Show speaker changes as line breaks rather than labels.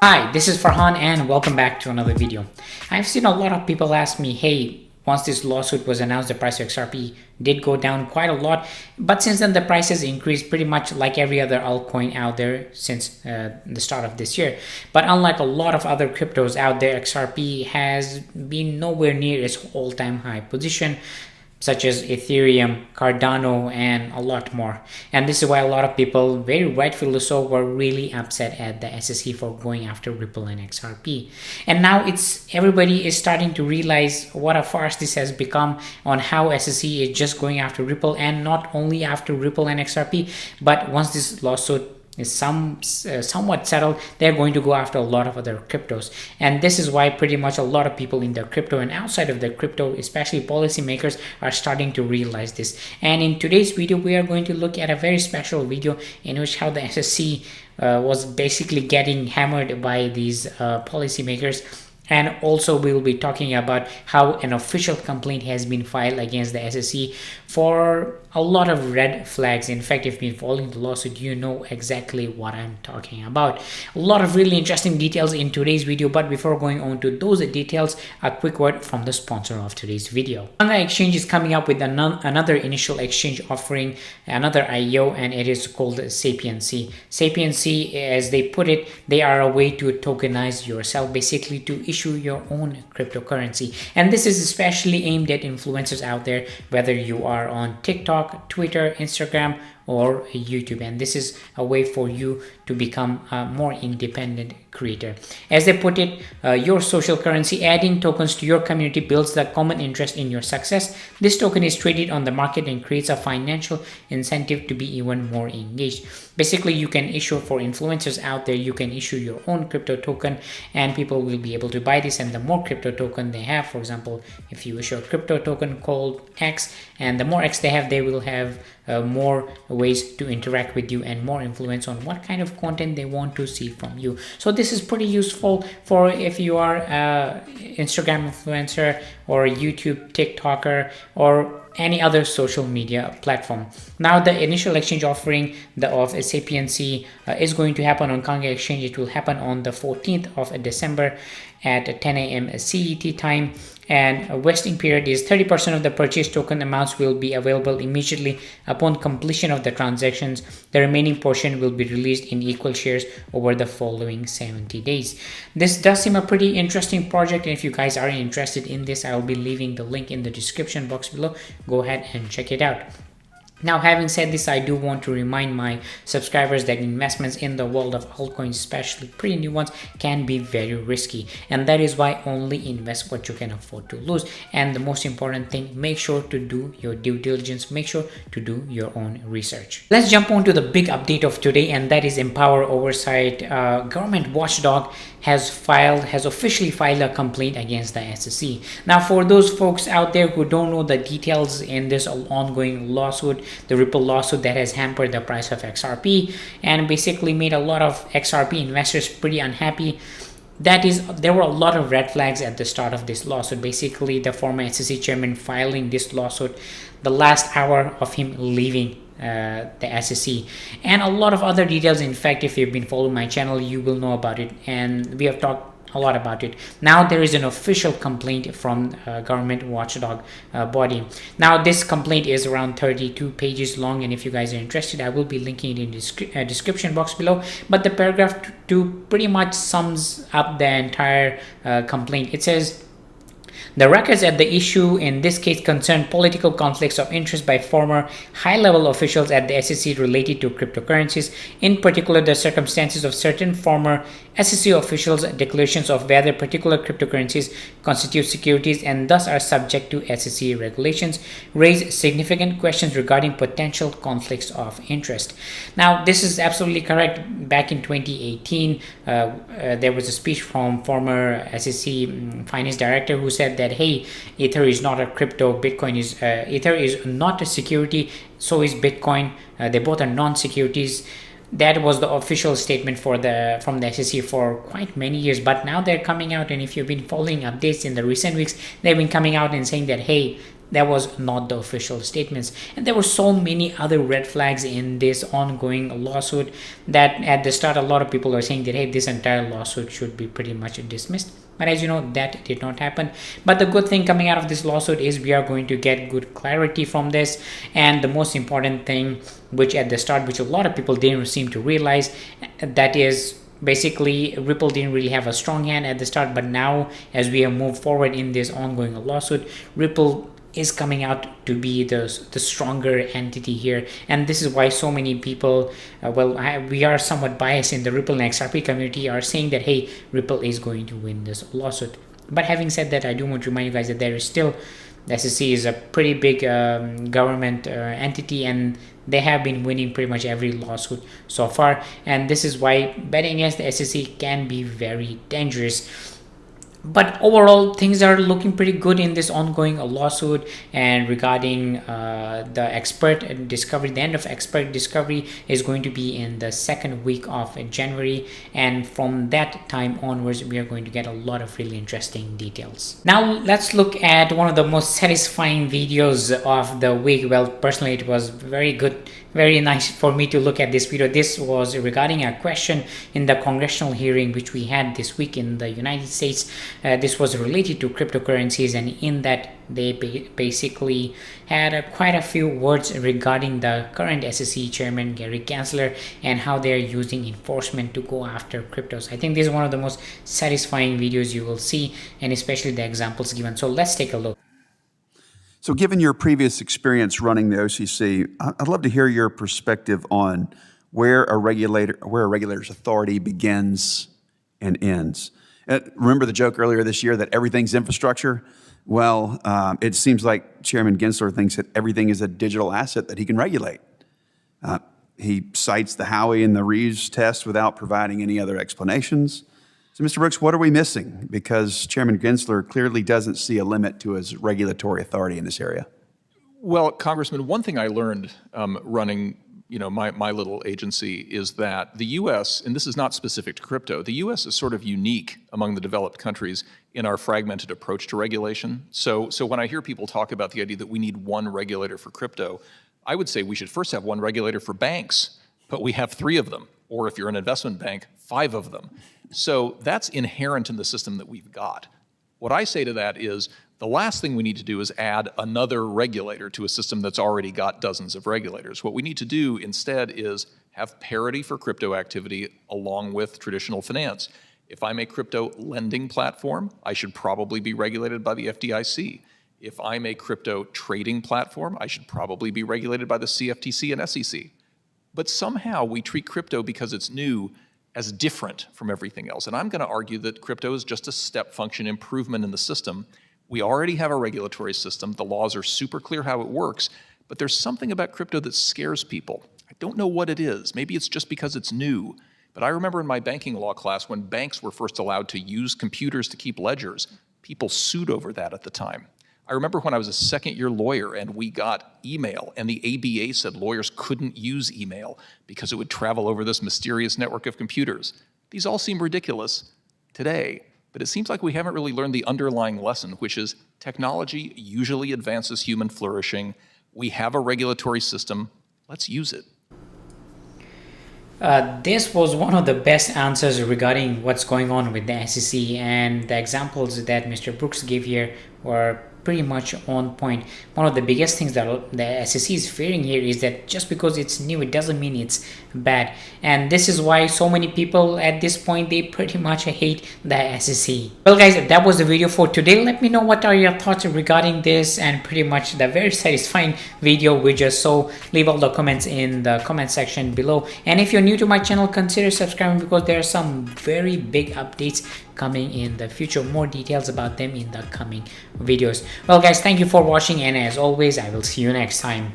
Hi, this is Farhan and welcome back to another video. I've seen a lot of people ask me, hey, once this lawsuit was announced, the price of XRP did go down quite a lot. But since then, the price has increased pretty much like every other altcoin out there since the start of this year. But unlike a lot of other cryptos out there, XRP has been nowhere near its all-time high position, such as Ethereum, Cardano, and a lot more. And this is why a lot of people, very rightfully so, were really upset at the SEC for going after Ripple and XRP. And now everybody is starting to realize what a farce this has become on how SEC is just going after Ripple, and not only after Ripple and XRP, but once this lawsuit is somewhat settled, they're going to go after a lot of other cryptos. And this is why pretty much a lot of people in the crypto and outside of the crypto, especially policymakers, are starting to realize this. And in today's video, we are going to look at a very special video in which how the SEC was basically getting hammered by these policymakers. And also we will be talking about how an official complaint has been filed against the SEC for a lot of red flags. In fact, if you've been following the lawsuit, you know exactly what I'm talking about. A lot of really interesting details in today's video, but before going on to those details, a quick word from the sponsor of today's video. Manga Exchange is coming up with another initial exchange offering, another IO, and it is called Sapiency. Sapiency, as they put it, they are a way to tokenize yourself, basically to issue your own cryptocurrency. And this is especially aimed at influencers out there, whether you are on TikTok, Twitter, Instagram, or YouTube. And this is a way for you to become a more independent creator. As they put it, your social currency, adding tokens to your community builds the common interest in your success. This token is traded on the market and creates a financial incentive to be even more engaged. Basically, you can issue for influencers out there, you can issue your own crypto token and people will be able to buy this. And the more crypto token they have, for example, if you issue a crypto token called X, and the more X they have, they will have more ways to interact with you and more influence on what kind of content they want to see from you. So this is pretty useful for if you are Instagram influencer or YouTube TikToker or any other social media platform. Now the initial exchange offering of Sapiency is going to happen on Manga Exchange. It will happen on the 14th of December at 10 a.m. CET time, and a vesting period is 30% of the purchase token amounts will be available immediately upon completion of the transactions. The remaining portion will be released in equal shares over the following 70 days. This does seem a pretty interesting project, and if you guys are interested in this, I will be leaving the link in the description box below. Go ahead and check it out. Now, having said this, I do want to remind my subscribers that investments in the world of altcoins, especially pretty new ones, can be very risky. And that is why only invest what you can afford to lose. And the most important thing, make sure to do your due diligence. Make sure to do your own research. Let's jump on to the big update of today, and that is Empower Oversight. Government watchdog has officially filed a complaint against the SEC. Now, for those folks out there who don't know the details in this ongoing lawsuit, the Ripple lawsuit that has hampered the price of XRP and basically made a lot of XRP investors pretty unhappy. That is, there were a lot of red flags at the start of this lawsuit. Basically, the former SEC chairman filing this lawsuit, the last hour of him leaving the SEC, and a lot of other details. In fact, if you've been following my channel, you will know about it, and we have talked a lot about it. Now there is an official complaint from government watchdog body. Now this complaint is around 32 pages long, and if you guys are interested, I will be linking it in the description box below. But the paragraph 2 pretty much sums up the entire complaint. It says, the records at the issue in this case concern political conflicts of interest by former high-level officials at the SEC related to cryptocurrencies, in particular the circumstances of certain former SEC officials' declarations of whether particular cryptocurrencies constitute securities and thus are subject to SEC regulations, raise significant questions regarding potential conflicts of interest. Now, this is absolutely correct. Back in 2018, there was a speech from former SEC finance director who said that, hey, Ether is not a crypto, Ether is not a security, so is Bitcoin. They both are non-securities. That was the official statement from the SEC for quite many years, but now they're coming out, and if you've been following updates in the recent weeks, they've been coming out and saying that, hey, that was not the official statements. And there were so many other red flags in this ongoing lawsuit that at the start a lot of people are saying that, hey, this entire lawsuit should be pretty much dismissed. But as you know, that did not happen. But the good thing coming out of this lawsuit is we are going to get good clarity from this. And the most important thing, which at the start, which a lot of people didn't seem to realize, that is basically Ripple didn't really have a strong hand at the start. But now, as we have moved forward in this ongoing lawsuit, Ripple is coming out to be the stronger entity here. And this is why so many people, we are somewhat biased in the Ripple and XRP community, are saying that, hey, Ripple is going to win this lawsuit. But having said that, I do want to remind you guys that there is still, the SEC is a pretty big government entity, and they have been winning pretty much every lawsuit so far. And this is why betting against the SEC can be very dangerous. But overall, things are looking pretty good in this ongoing lawsuit. And regarding the expert discovery, the end of expert discovery is going to be in the second week of January. And from that time onwards, we are going to get a lot of really interesting details. Now, let's look at one of the most satisfying videos of the week. Well, personally, it was very good, very nice for me to look at this video. This was regarding a question in the congressional hearing which we had this week in the United States. This was related to cryptocurrencies, and in that they basically had quite a few words regarding the current SEC chairman Gary Gensler and how they are using enforcement to go after cryptos. I think this is one of the most satisfying videos you will see, and especially the examples given. So let's take a look.
So given your previous experience running the OCC, I'd love to hear your perspective on where a regulator's authority begins and ends. Remember the joke earlier this year that everything's infrastructure? Well, it seems like Chairman Gensler thinks that everything is a digital asset that he can regulate. He cites the Howey and the Reeves test without providing any other explanations. So, Mr. Brooks, what are we missing? Because Chairman Gensler clearly doesn't see a limit to his regulatory authority in this area.
Well, Congressman, one thing I learned running my little agency is that the U.S., and this is not specific to crypto, the U.S. is sort of unique among the developed countries in our fragmented approach to regulation. So when I hear people talk about the idea that we need one regulator for crypto, I would say we should first have one regulator for banks, but we have 3 of them. Or if you're an investment bank, 5 of them. So that's inherent in the system that we've got. What I say to that is the last thing we need to do is add another regulator to a system that's already got dozens of regulators. What we need to do instead is have parity for crypto activity along with traditional finance. If I'm a crypto lending platform, I should probably be regulated by the FDIC. If I'm a crypto trading platform, I should probably be regulated by the CFTC and SEC. But somehow we treat crypto, because it's new, as different from everything else. And I'm going to argue that crypto is just a step function improvement in the system. We already have a regulatory system. The laws are super clear how it works. But there's something about crypto that scares people. I don't know what it is. Maybe it's just because it's new. But I remember in my banking law class when banks were first allowed to use computers to keep ledgers, people sued over that at the time. I remember when I was a second-year lawyer and we got email, and the ABA said lawyers couldn't use email because it would travel over this mysterious network of computers. These all seem ridiculous today, but it seems like we haven't really learned the underlying lesson, which is technology usually advances human flourishing. We have a regulatory system. Let's use it.
This was one of the best answers regarding what's going on with the SEC, and the examples that Mr. Brooks gave here were pretty much on point. One of the biggest things that the SEC is fearing here is that just because it's new, it doesn't mean it's bad. And this is why so many people at this point, they pretty much hate the SEC. Well guys, that was the video for today. Let me know what are your thoughts regarding this and pretty much the very satisfying video we just saw. Leave all the comments in the comment section below. And if you're new to my channel, consider subscribing because there are some very big updates coming in the future. More details about them in the coming videos. Well guys, thank you for watching, and as always, I will see you next time.